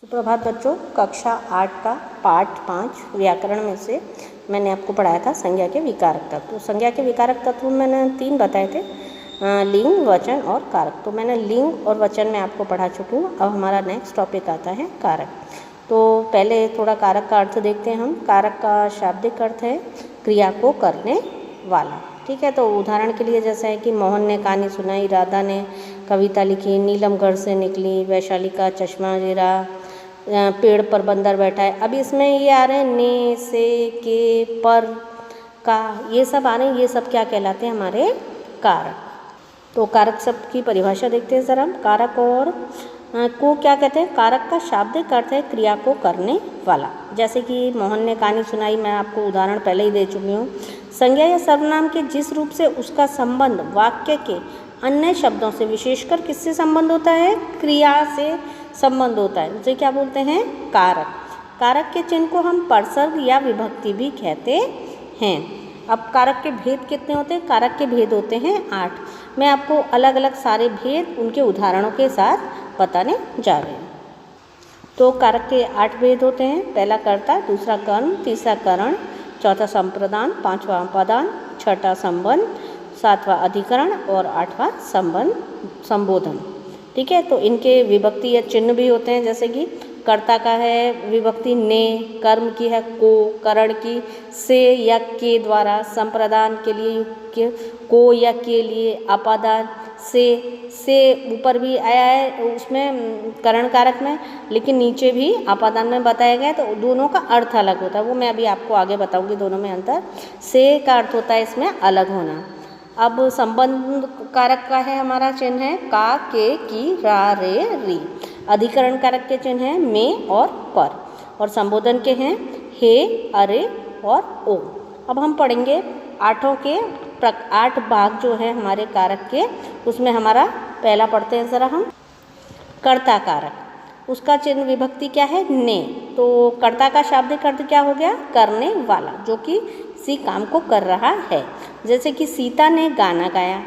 सुप्रभात बच्चों, कक्षा 8 का पाठ 5 व्याकरण में से मैंने आपको पढ़ाया था संज्ञा के विकारक तत्व। संज्ञा के विकारक तत्व मैंने 3 बताए थे, लिंग, वचन और कारक। तो मैंने लिंग और वचन में आपको पढ़ा चुकी हूँ। अब हमारा नेक्स्ट टॉपिक आता है कारक। तो पहले थोड़ा कारक का अर्थ देखते हैं हम। कारक का शाब्दिक अर्थ है क्रिया को करने वाला। ठीक है, तो उदाहरण के लिए जैसा है कि मोहन ने कहानी सुनाई, राधा ने कविता लिखी, नीलम घर से निकली, वैशाली का चश्मा गिरा, पेड़ पर बंदर बैठा है। अब इसमें ये आ रहे हैं ने, से, के, पर, का, ये सब आ रहे हैं। ये सब क्या कहलाते हैं? हमारे कारक। तो कारक शब्द की परिभाषा देखते हैं ज़रा हम। कारक और को क्या कहते हैं? कारक का शाब्दिक अर्थ है क्रिया को करने वाला। जैसे कि मोहन ने कहानी सुनाई, मैं आपको उदाहरण पहले ही दे चुकी हूँ। संज्ञा या सर्वनाम के जिस रूप से उसका संबंध वाक्य के अन्य शब्दों से, विशेषकर किससे संबंध होता है? क्रिया से संबंध होता है। उसे क्या बोलते हैं? कारक। कारक के चिन्ह को हम परसर्ग या विभक्ति भी कहते हैं। अब कारक के भेद कितने होते हैं? कारक के भेद होते हैं 8। मैं आपको अलग अलग सारे भेद उनके उदाहरणों के साथ बताने जा रही हूँ। तो कारक के 8 भेद होते हैं। पहला कर्ता, दूसरा कर्म, तीसरा करण, चौथा संप्रदान, पांचवा अपादान, छठा संबंध, सातवां अधिकरण और आठवां संबोधन। ठीक है, तो इनके विभक्ति या चिन्ह भी होते हैं। जैसे कि कर्ता का है विभक्ति ने, कर्म की है को, करण की से या के द्वारा, संप्रदान के लिए युक्त को या के लिए, अपादान से ऊपर भी आया है उसमें करण कारक में, लेकिन नीचे भी अपादान में बताया गया है। तो दोनों का अर्थ अलग होता है, वो मैं अभी आपको आगे बताऊंगी दोनों में अंतर। से का अर्थ होता है इसमें अलग होना। अब संबंध कारक का है हमारा चिन्ह है का, के, की, रा, रे, री। अधिकरण कारक के चिन्ह है में और पर। और संबोधन के हैं हे, अरे और ओ। अब हम पढ़ेंगे 8 भाग जो है हमारे कारक के, उसमें हमारा पहला पढ़ते हैं ज़रा हम। कर्ता कारक, उसका चिन्ह विभक्ति क्या है? ने। तो कर्ता का शाब्दिक अर्थ क्या हो गया? करने वाला, जो कि किसी काम को कर रहा है। जैसे कि सीता ने गाना गाया।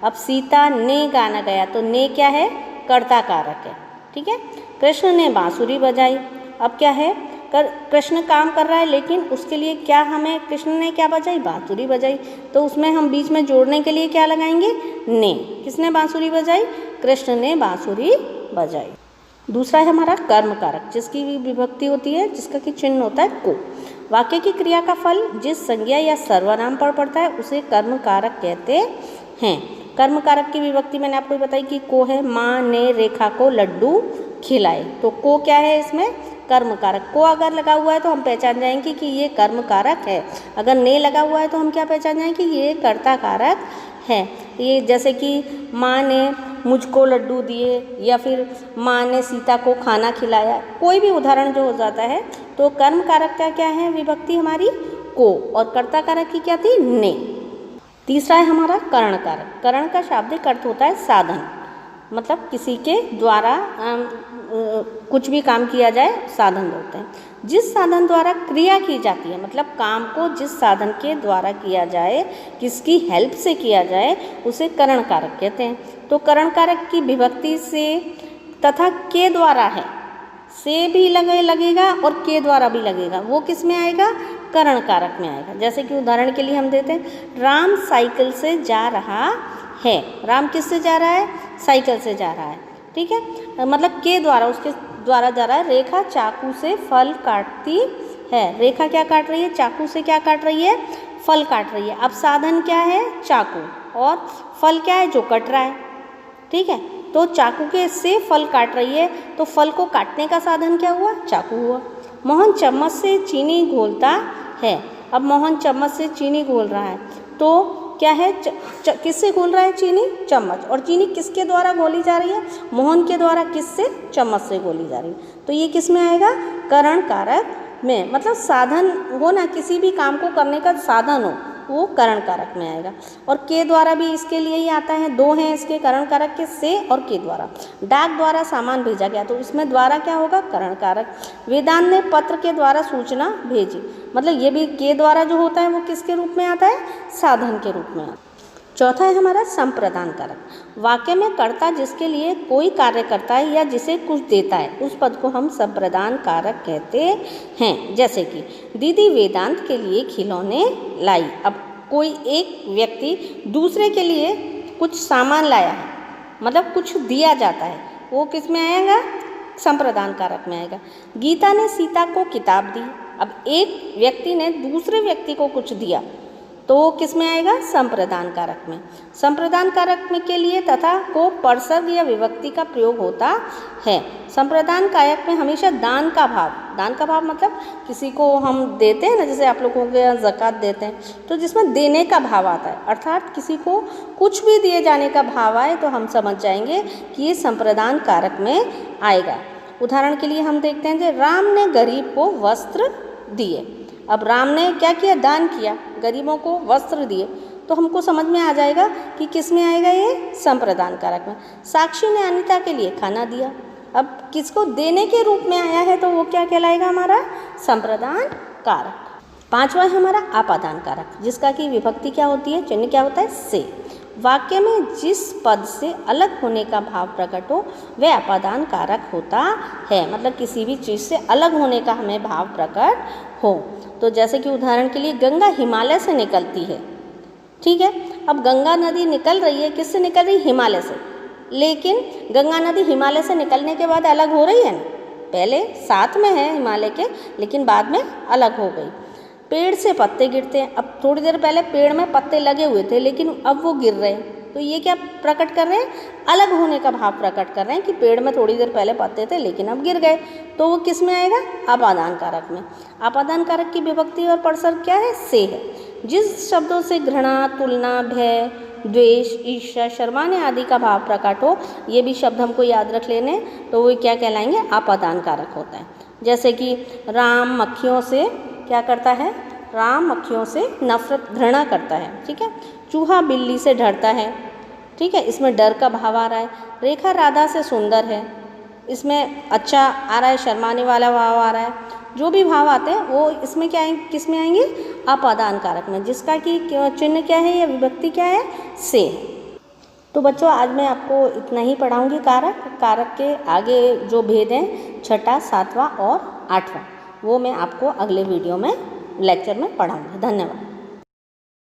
अब सीता ने गाना गाया, तो ने क्या है? कर्ता कारक है। ठीक है। कृष्ण ने बांसुरी बजाई। अब क्या है? कृष्ण काम कर रहा है, लेकिन उसके लिए क्या हमें, कृष्ण ने क्या बजाई? बांसुरी बजाई। तो उसमें हम बीच में जोड़ने के लिए क्या लगाएंगे? ने। किसने बांसुरी बजाई? कृष्ण ने बांसुरी बजाई। दूसरा है हमारा कर्म कारक, जिसकी विभक्ति होती है, जिसका कि चिन्ह होता है को। वाक्य की क्रिया का फल जिस संज्ञा या सर्वनाम पर पड़ता है उसे कर्म कारक कहते हैं। कर्म कारक की विभक्ति मैंने आपको बताई कि को है। माँ ने रेखा को लड्डू खिलाए। तो को क्या है इसमें? कर्म कारक। को अगर लगा हुआ है तो हम पहचान जाएंगे कि ये कर्म कारक है। अगर ने लगा हुआ है तो हम क्या पहचान जाएंगे कि ये कर्ता कारक है। ये जैसे कि माँ ने मुझको लड्डू दिए, या फिर माँ ने सीता को खाना खिलाया। कोई भी उदाहरण जो हो जाता है, तो कर्म कारक का क्या है विभक्ति हमारी? को। और कर्ता कारक की क्या थी? ने। तीसरा है हमारा करण कारक। करण का शाब्दिक अर्थ होता है साधन, मतलब किसी के द्वारा कुछ भी काम किया जाए, साधन बोलते हैं। जिस साधन द्वारा क्रिया की जाती है, मतलब काम को जिस साधन के द्वारा किया जाए, किसकी हेल्प से किया जाए, उसे करण कारक कहते हैं। तो करण कारक की विभक्ति से तथा के द्वारा है। से भी लगेगा और के द्वारा भी लगेगा। वो किस में आएगा? करण कारक में आएगा। जैसे कि उदाहरण के लिए हम देते हैं, राम साइकिल से जा रहा है। राम किससे जा रहा है? साइकिल से जा रहा है। ठीक है, मतलब के द्वारा, उसके द्वारा जा रहा है। रेखा चाकू से फल काटती है। रेखा क्या काट रही है? चाकू से क्या काट रही है? फल काट रही है। अब साधन क्या है? चाकू। और फल क्या है? जो कट रहा है। ठीक है, तो चाकू के से फल काट रही है, तो फल को काटने का साधन क्या हुआ? चाकू हुआ। मोहन चम्मच से चीनी घोलता है। अब मोहन चम्मच से चीनी घोल रहा है, तो क्या है? किससे घोल रहा है? चीनी, चम्मच। और चीनी किसके द्वारा घोली जा रही है? मोहन के द्वारा। किससे? चम्मच से घोली जा रही है। तो ये किस में आएगा? करण कारक में। मतलब साधन हो ना, किसी भी काम को करने का साधन हो, वो करण कारक में आएगा। और के द्वारा भी इसके लिए ही आता है। 2 हैं इसके करण कारक के, से और के द्वारा। डाक द्वारा सामान भेजा गया, तो इसमें द्वारा क्या होगा? करण कारक। वेदांत ने पत्र के द्वारा सूचना भेजी, मतलब ये भी के द्वारा जो होता है वो किसके रूप में आता है? साधन के रूप में आता है। चौथा है हमारा संप्रदान कारक। वाक्य में कर्ता जिसके लिए कोई कार्य करता है या जिसे कुछ देता है उस पद को हम संप्रदान कारक कहते हैं। जैसे कि दीदी वेदांत के लिए खिलौने लाई। अब कोई एक व्यक्ति दूसरे के लिए कुछ सामान लाया है, मतलब कुछ दिया जाता है, वो किस में आएगा? संप्रदान कारक में आएगा। गीता ने सीता को किताब दी। अब एक व्यक्ति ने दूसरे व्यक्ति को कुछ दिया तो वो किस में आएगा? संप्रदान कारक में। संप्रदान कारक में के लिए तथा को परसर्ग या विभक्ति का प्रयोग होता है। संप्रदान कारक में हमेशा दान का भाव मतलब किसी को हम देते हैं ना, जैसे आप लोगों के यहाँ ज़कात देते हैं, तो जिसमें देने का भाव आता है, अर्थात किसी को कुछ भी दिए जाने का भाव आए तो हम समझ जाएंगे कि ये संप्रदान कारक में आएगा। उदाहरण के लिए हम देखते हैं कि राम ने गरीब को वस्त्र दिए। अब राम ने क्या किया? दान किया, गरीबों को वस्त्र दिए, तो हमको समझ में आ जाएगा कि किस में आएगा? ये संप्रदान कारक में। साक्षी ने अनिता के लिए खाना दिया। अब किसको देने के रूप में आया है तो वो क्या कहलाएगा? हमारा संप्रदान कारक। पांचवा है हमारा आपादान कारक, जिसका कि विभक्ति क्या होती है? चिन्ह क्या होता है? से। वाक्य में जिस पद से अलग होने का भाव प्रकट हो वह आपादान कारक होता है, मतलब किसी भी चीज़ से अलग होने का हमें भाव प्रकट हो। तो जैसे कि उदाहरण के लिए गंगा हिमालय से निकलती है, ठीक है। अब गंगा नदी निकल रही है, किससे निकल रही? हिमालय से। लेकिन गंगा नदी हिमालय से निकलने के बाद अलग हो रही है ना, पहले साथ में है हिमालय के, लेकिन बाद में अलग हो गई। पेड़ से पत्ते गिरते हैं। अब थोड़ी देर पहले पेड़ में पत्ते लगे हुए थे, लेकिन अब वो गिर रहे हैं, तो ये क्या प्रकट कर रहे हैं? अलग होने का भाव प्रकट कर रहे हैं कि पेड़ में थोड़ी देर पहले पत्ते थे लेकिन अब गिर गए, तो वो किस में आएगा? आपादान कारक में। आपादान कारक की विभक्ति और परसर्ग क्या है? से है। जिस शब्दों से घृणा, तुलना, भय, द्वेष, ईर्ष्या, शर्माने आदि का भाव प्रकट हो, ये भी शब्द हमको याद रख लेने, तो वो क्या कहलाएंगे? आपादान कारक होता है। जैसे कि राम मक्खियों से क्या करता है? राम मक्खियों से नफरत, घृणा करता है, ठीक है। चूहा बिल्ली से डरता है, ठीक है, इसमें डर का भाव आ रहा है। रेखा राधा से सुंदर है, इसमें अच्छा आ रहा है, शर्माने वाला भाव आ रहा है। जो भी भाव आते हैं वो इसमें क्या आएंगे? किस में आएंगे? आपादान कारक में, जिसका कि चिन्ह क्या है या विभक्ति क्या है? से। तो बच्चों आज मैं आपको इतना ही पढ़ाऊँगी कारक के आगे जो भेद हैं, छठा, सातवां और आठवां, वो मैं आपको अगले वीडियो में लेक्चर में पढ़ाऊँगी। धन्यवाद।